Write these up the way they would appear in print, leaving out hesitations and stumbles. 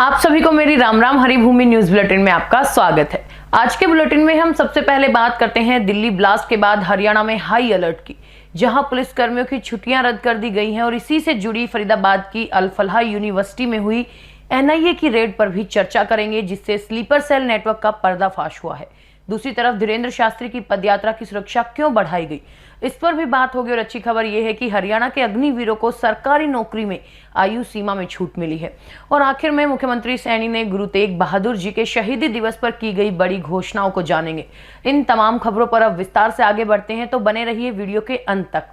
आप सभी को मेरी राम राम हरिभूमि न्यूज बुलेटिन में आपका स्वागत है। आज के बुलेटिन में हम सबसे पहले बात करते हैं दिल्ली ब्लास्ट के बाद हरियाणा में हाई अलर्ट की, जहां पुलिस कर्मियों की छुट्टियां रद्द कर दी गई हैं और इसी से जुड़ी फरीदाबाद की अल फलाह यूनिवर्सिटी में हुई एनआईए की रेड पर भी चर्चा करेंगे, जिससे स्लीपर सेल नेटवर्क का पर्दाफाश हुआ है। दूसरी तरफ धीरेन्द्र शास्त्री की पदयात्रा की सुरक्षा क्यों बढ़ाई गई, इस पर भी बात होगी। और अच्छी खबर यह है कि हरियाणा के अग्निवीरों को सरकारी नौकरी में आयु सीमा में छूट मिली है। और आखिर में मुख्यमंत्री सैनी ने गुरु तेग बहादुर जी के शहीदी दिवस पर की गई बड़ी घोषणाओं को जानेंगे। इन तमाम खबरों पर अब विस्तार से आगे बढ़ते हैं, तो बने रहिए वीडियो के अंत तक।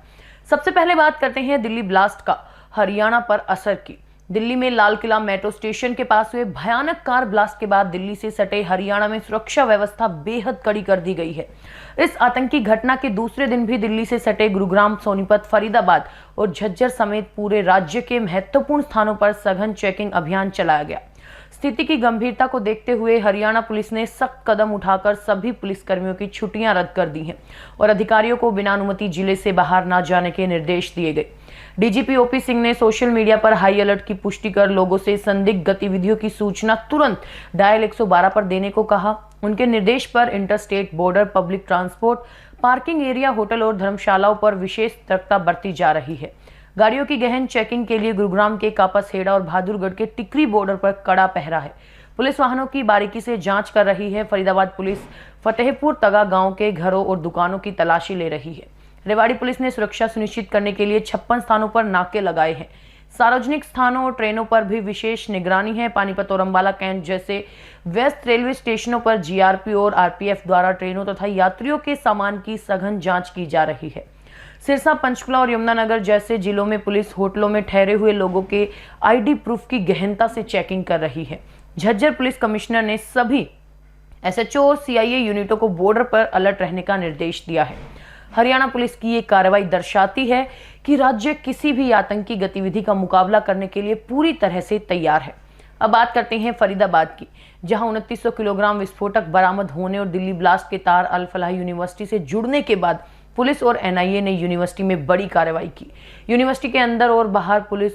सबसे पहले बात करते हैं दिल्ली ब्लास्ट का हरियाणा पर असर की। दिल्ली में लाल किला मेट्रो स्टेशन के पास हुए भयानक कार ब्लास्ट के बाद दिल्ली से सटे हरियाणा में सुरक्षा व्यवस्था बेहद कड़ी कर दी गई है। इस आतंकी घटना के दूसरे दिन भी दिल्ली से सटे गुरुग्राम, सोनीपत, फरीदाबाद और झज्जर समेत पूरे राज्य के महत्वपूर्ण स्थानों पर सघन चेकिंग अभियान चलाया गया। स्थिति की गंभीरता को देखते हुए हरियाणा पुलिस ने सख्त कदम उठाकर सभी पुलिसकर्मियों की छुट्टियां रद्द कर दी हैं और अधिकारियों को बिना अनुमति जिले से बाहर न जाने के निर्देश दिए गए। डीजीपी ओपी सिंह ने सोशल मीडिया पर हाई अलर्ट की पुष्टि कर लोगों से संदिग्ध गतिविधियों की सूचना तुरंत डायल 112 पर देने को कहा। उनके निर्देश पर interstate border, public transport, parking area, hotel और धर्मशालाओं पर विशेष सतर्कता बरती जा रही है। गाड़ियों की गहन चेकिंग के लिए गुरुग्राम के कापसहेड़ा और बहादुरगढ़ के टिकरी बॉर्डर पर कड़ा पहरा है। पुलिस वाहनों की बारीकी से जांच कर रही है। फरीदाबाद पुलिस फतेहपुर तगा गांव के घरों और दुकानों की तलाशी ले रही है। रेवाड़ी पुलिस ने सुरक्षा सुनिश्चित करने के लिए 56 स्थानों पर नाके लगाए हैं। सार्वजनिक स्थानों और ट्रेनों पर भी विशेष निगरानी है। पानीपत और अंबाला कैंट जैसे वेस्ट रेलवे स्टेशनों पर जीआरपी और आरपीएफ द्वारा ट्रेनों तथा यात्रियों के सामान की सघन जांच की जा रही है। सिरसा, पंचकुला और यमुनानगर जैसे जिलों में पुलिस होटलों में ठहरे हुए लोगों के आईडी प्रूफ की गहनता से चेकिंग कर रही है। झज्जर पुलिस कमिश्नर ने सभी एसएचओ और सीआईए यूनिटों को बॉर्डर पर अलर्ट रहने का निर्देश दिया है। हरियाणा पुलिस की ये कार्रवाई दर्शाती है कि राज्य किसी भी आतंकी गतिविधि का मुकाबला करने के लिए पूरी तरह से तैयार है। अब बात करते हैं फरीदाबाद की, जहां 2900 किलोग्राम विस्फोटक बरामद होने और दिल्ली ब्लास्ट के तार अल फलाह यूनिवर्सिटी से जुड़ने के बाद पुलिस और एनआईए ने यूनिवर्सिटी में बड़ी कार्रवाई की। यूनिवर्सिटी के अंदर और बाहर पुलिस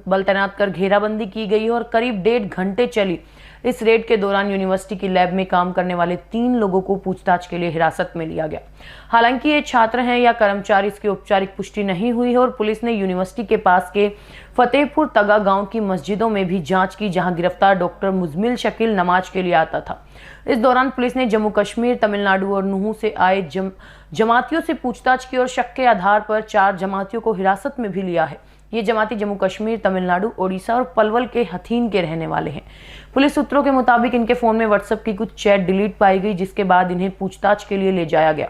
बल तैनात कर घेराबंदी की गई और करीब 1.5 घंटे चली इस रेड के दौरान यूनिवर्सिटी की लैब में काम करने वाले 3 लोगों को पूछताछ के लिए हिरासत में लिया गया। हालांकि ये छात्र हैं या कर्मचारी, इसकी औपचारिक पुष्टि नहीं हुई है। और पुलिस ने यूनिवर्सिटी के पास के फतेहपुर तगा गांव की मस्जिदों में भी जांच की, जहां गिरफ्तार डॉक्टर मुजमिल शकील नमाज के लिए आता था। इस दौरान पुलिस ने जम्मू कश्मीर, तमिलनाडु और नूहू से आए जमातियों से पूछताछ की और शक के आधार पर 4 जमातियों को हिरासत में भी लिया है। ये जमाती जम्मू कश्मीर, तमिलनाडु, ओडिशा और पलवल के हथीन के रहने वाले हैं। पुलिस सूत्रों के मुताबिक इनके फोन में व्हाट्सएप की कुछ चैट डिलीट पाई गई, जिसके बाद इन्हें पूछताछ के लिए ले जाया गया।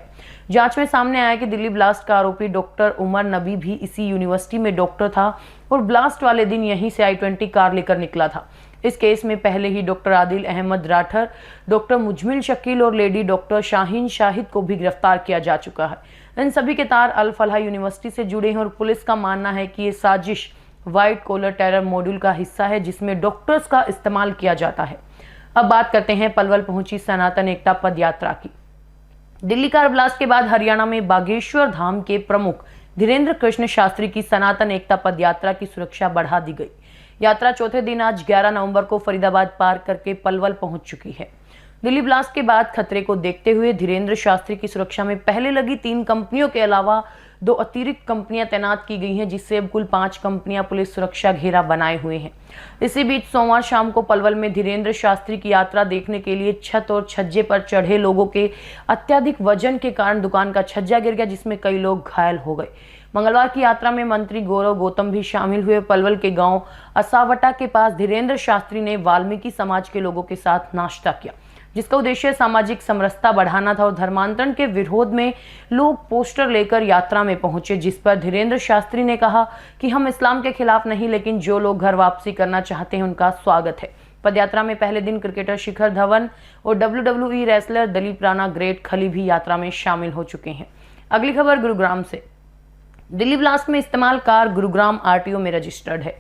जांच में सामने आया कि दिल्ली ब्लास्ट का आरोपी डॉक्टर उमर नबी भी इसी यूनिवर्सिटी में डॉक्टर था और ब्लास्ट वाले दिन यहीं से i20 कार लेकर निकला था। इस केस में पहले ही डॉक्टर आदिल अहमद राठर, डॉक्टर मुजमिल शकील और लेडी डॉक्टर शाहीन शाहिद को भी गिरफ्तार किया जा चुका है। इन सभी के तार अल फलाह यूनिवर्सिटी से जुड़े हैं और पुलिस का मानना है कि ये साजिश व्हाइट कॉलर टेरर मॉड्यूल का हिस्सा है, जिसमें डॉक्टर्स का इस्तेमाल किया जाता है। अब बात करते हैं पलवल पहुंची सनातन एकता पद यात्रा की। दिल्ली कार ब्लास्ट के बाद हरियाणा में बागेश्वर धाम के प्रमुख धीरेन्द्र कृष्ण शास्त्री की सनातन एकता पद यात्रा की सुरक्षा बढ़ा दी गई। यात्रा चौथे दिन आज 11 नवंबर को फरीदाबाद पार करके पलवल पहुंच चुकी है। दिल्ली ब्लास्ट के बाद खतरे को देखते हुए धीरेन्द्र शास्त्री की सुरक्षा में पहले लगी 3 कंपनियों के अलावा 2 अतिरिक्त कंपनियां तैनात की गई हैं, जिससे अब कुल 5 कंपनियां पुलिस सुरक्षा घेरा बनाए हुए हैं। इसी बीच सोमवार शाम को पलवल में धीरेन्द्र शास्त्री की यात्रा देखने के लिए छत और छज्जे पर चढ़े लोगों के अत्यधिक वजन के कारण दुकान का छज्जा गिर गया, जिसमें कई लोग घायल हो गए। मंगलवार की यात्रा में मंत्री गौरव गौतम भी शामिल हुए। पलवल के गांव असावटा के पास धीरेन्द्र शास्त्री ने वाल्मीकि समाज के लोगों के साथ नाश्ता किया, जिसका उद्देश्य सामाजिक समरसता बढ़ाना था। और धर्मांतरण के विरोध में लोग पोस्टर लेकर यात्रा में पहुंचे, जिस पर धीरेन्द्र शास्त्री ने कहा कि हम इस्लाम के खिलाफ नहीं, लेकिन जो लोग घर वापसी करना चाहते हैं उनका स्वागत है। पदयात्रा में पहले दिन क्रिकेटर शिखर धवन और WWE wrestler Dilip Rana great खली भी यात्रा में शामिल हो चुके हैं। अगली खबर गुरुग्राम से। दिल्ली ब्लास्ट में इस्तेमाल कार गुरुग्राम आरटीओ में रजिस्टर्ड है।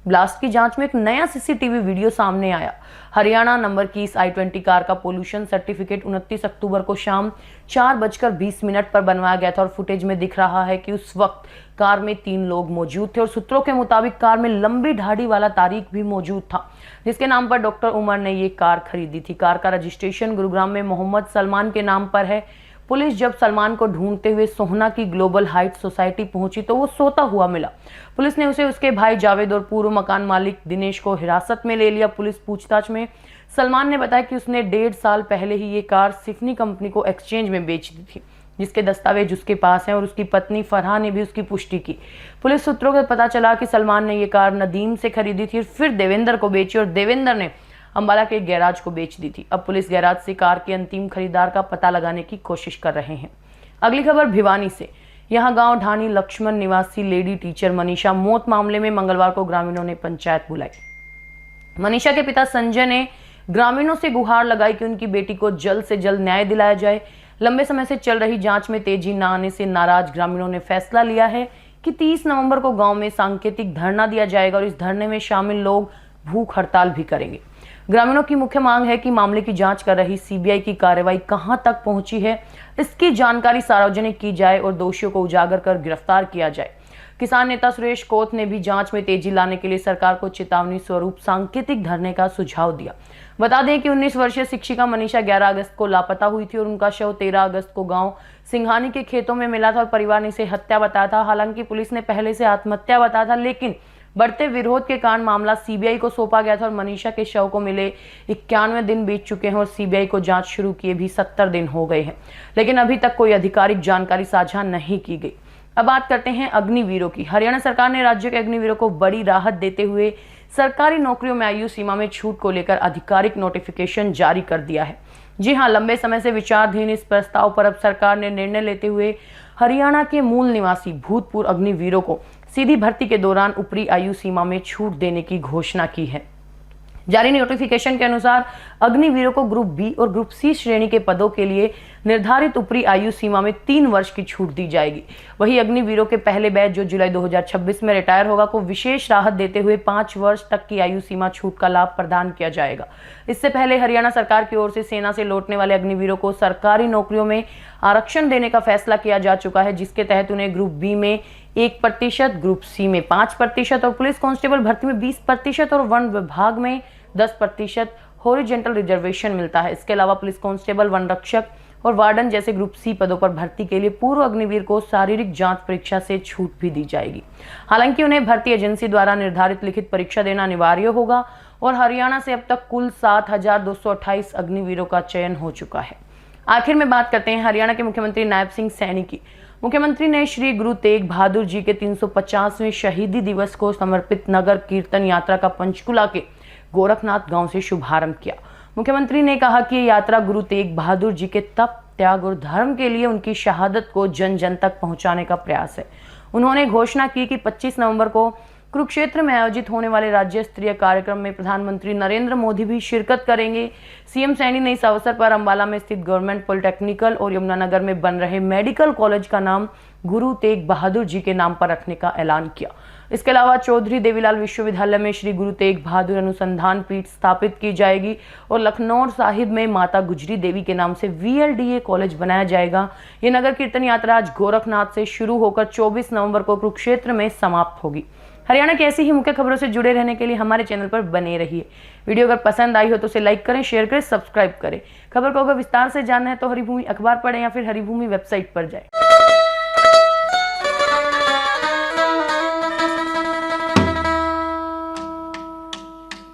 ब्लास्ट की जांच में एक नया सीसीटीवी वीडियो सामने आया। हरियाणा नंबर की इस i20 कार का पोल्यूशन सर्टिफिकेट 29 अक्टूबर को शाम 4:20 पर बनवाया गया था और फुटेज में दिख रहा है कि उस वक्त कार में 3 लोग मौजूद थे और सूत्रों के मुताबिक कार में लंबी दाढ़ी वाला तारिक भी मौजूद था, जिसके नाम पर डॉक्टर उमर ने ये कार खरीदी थी। कार का रजिस्ट्रेशन गुरुग्राम में मोहम्मद सलमान के नाम पर है। पुलिस जब सलमान को ढूंढते हुए सोहना की ग्लोबल हाइट सोसाइटी पहुंची तो वो सोता हुआ मिला। पुलिस ने उसे उसके भाई जावेद और पूर्व मकान मालिक दिनेश को हिरासत में ले लिया। पुलिस पूछताछ में सलमान ने बताया कि उसने 1.5 साल पहले ही ये कार सिफनी कंपनी को एक्सचेंज में बेच दी थी, जिसके दस्तावेज उसके पास हैं और उसकी पत्नी फरहा ने भी उसकी पुष्टि की। पुलिस सूत्रों को पता चला कि सलमान ने ये कार नदीम से खरीदी थी, फिर देवेंद्र को बेची और देवेंद्र ने अंबाला के गैराज को बेच दी थी। अब पुलिस गैराज से कार के अंतिम खरीदार का पता लगाने की कोशिश कर रहे हैं। अगली खबर भिवानी से। यहाँ गांव ढानी लक्ष्मण निवासी लेडी टीचर मनीषा मौत मामले में मंगलवार को ग्रामीणों ने पंचायत बुलाई। मनीषा के पिता संजय ने ग्रामीणों से गुहार लगाई कि उनकी बेटी को जल्द से जल्द न्याय दिलाया जाए। लंबे समय से चल रही जांच में तेजी न आने से नाराज ग्रामीणों ने फैसला लिया है कि 30 नवंबर को गांव में सांकेतिक धरना दिया जाएगा और इस धरने में शामिल लोग भूख हड़ताल भी करेंगे। ग्रामीणों की मुख्य मांग है कि मामले की जांच कर रही सीबीआई की कार्रवाई कहां तक पहुंची है, इसकी जानकारी सार्वजनिक की जाए और दोषियों को उजागर कर गिरफ्तार किया जाए। किसान नेता सुरेश कोत ने भी जांच में तेजी लाने के लिए सरकार को चेतावनी स्वरूप सांकेतिक धरने का सुझाव दिया। बता दें कि 19 वर्षीय शिक्षिका मनीषा 11 अगस्त को लापता हुई थी और उनका शव 13 अगस्त को गांव सिंघानी के खेतों में मिला था और परिवार ने इसे हत्या बताया था। हालांकि पुलिस ने पहले से आत्महत्या बताया था, लेकिन बढ़ते विरोध के कारण मामला सीबीआई को सौंपा गया था और मनीषा के शव को मिले 91 दिन बीत चुके हैं और सीबीआई को जांच शुरू किए भी 70 दिन हो गए हैं, लेकिन अभी तक कोई आधिकारिक जानकारी साझा नहीं की गई। अब बात करते हैं अग्निवीरों की। हरियाणा सरकार ने राज्य के अग्निवीरों को बड़ी राहत देते हुए सरकारी नौकरियों में आयु सीमा में छूट को लेकर आधिकारिक नोटिफिकेशन जारी कर दिया है। जी हां, लंबे समय से विचाराधीन इस प्रस्ताव पर अब सरकार ने निर्णय लेते हुए हरियाणा के मूल निवासी भूतपूर्व अग्निवीरों को सीधी भर्ती के दौरान ऊपरी आयु सीमा में छूट देने की घोषणा की है। जारी नोटिफिकेशन के अनुसार अग्निवीरों को ग्रुप बी और ग्रुप सी श्रेणी के पदों के लिए निर्धारित ऊपरी आयु सीमा में 3 वर्ष की छूट दी जाएगी। वहीं अग्निवीरों के पहले बैच जो जुलाई 2026 में रिटायर होगा को विशेष राहत देते हुए 5 वर्ष तक की आयु सीमा छूट का लाभ प्रदान किया जाएगा। इससे पहले हरियाणा सरकार की ओर से सेना से लौटने वाले अग्निवीरों को सरकारी नौकरियों में आरक्षण देने का फैसला किया जा चुका है, जिसके तहत उन्हें ग्रुप बी में 1%, ग्रुप सी में 5% और पुलिस कांस्टेबल भर्ती में 20% और वन विभाग में 10% हॉरिजॉन्टल रिजर्वेशन मिलता है। इसके अलावा पुलिस कांस्टेबल, वन रक्षक और वार्डन जैसे ग्रुप सी पदों पर भर्ती के लिए पूर्व अग्निवीर को शारीरिक जांच परीक्षा से छूट भी दी जाएगी। हालांकि उन्हें भर्ती एजेंसी द्वारा निर्धारित लिखित परीक्षा देना अनिवार्य होगा और हरियाणा से अब तक कुल 7,228 अग्निवीरों का चयन हो चुका है। आखिर में बात करते हैं हरियाणा के मुख्यमंत्री नायब सिंह सैनी की। मुख्यमंत्री ने श्री गुरु तेग बहादुर जी के 350वें शहीदी दिवस को समर्पित नगर कीर्तन यात्रा का पंचकुला के गोरखनाथ गांव से शुभारंभ किया। मुख्यमंत्री ने कहा कि ये यात्रा गुरु तेग बहादुर जी के तप, त्याग और धर्म के लिए उनकी शहादत को जन जन तक पहुंचाने का प्रयास है। उन्होंने घोषणा की कि 25 नवंबर को कुरुक्षेत्र में आयोजित होने वाले राज्य स्तरीय कार्यक्रम में प्रधानमंत्री नरेंद्र मोदी भी शिरकत करेंगे। सीएम सैनी ने इस अवसर पर अंबाला में स्थित गवर्नमेंट पॉलिटेक्निकल और यमुनानगर में बन रहे मेडिकल कॉलेज का नाम गुरु तेग बहादुर जी के नाम पर रखने का ऐलान किया। इसके अलावा चौधरी देवीलाल विश्वविद्यालय में श्री गुरु तेग बहादुर अनुसंधान पीठ स्थापित की जाएगी और लखनऊ साहिब में माता गुजरी देवी के नाम से VLDA कॉलेज बनाया जाएगा। ये नगर कीर्तन यात्रा आज गोरखनाथ से शुरू होकर 24 नवंबर को कुरुक्षेत्र में समाप्त होगी। हरियाणा की ऐसी ही मुख्य खबरों से जुड़े रहने के लिए हमारे चैनल पर बने रहिए। वीडियो अगर पसंद आई हो तो उसे लाइक करें, शेयर करें, सब्सक्राइब करें। खबर को अगर विस्तार से जानना है तो हरिभूमि अखबार पढ़ें या फिर हरिभूमि वेबसाइट पर जाएं।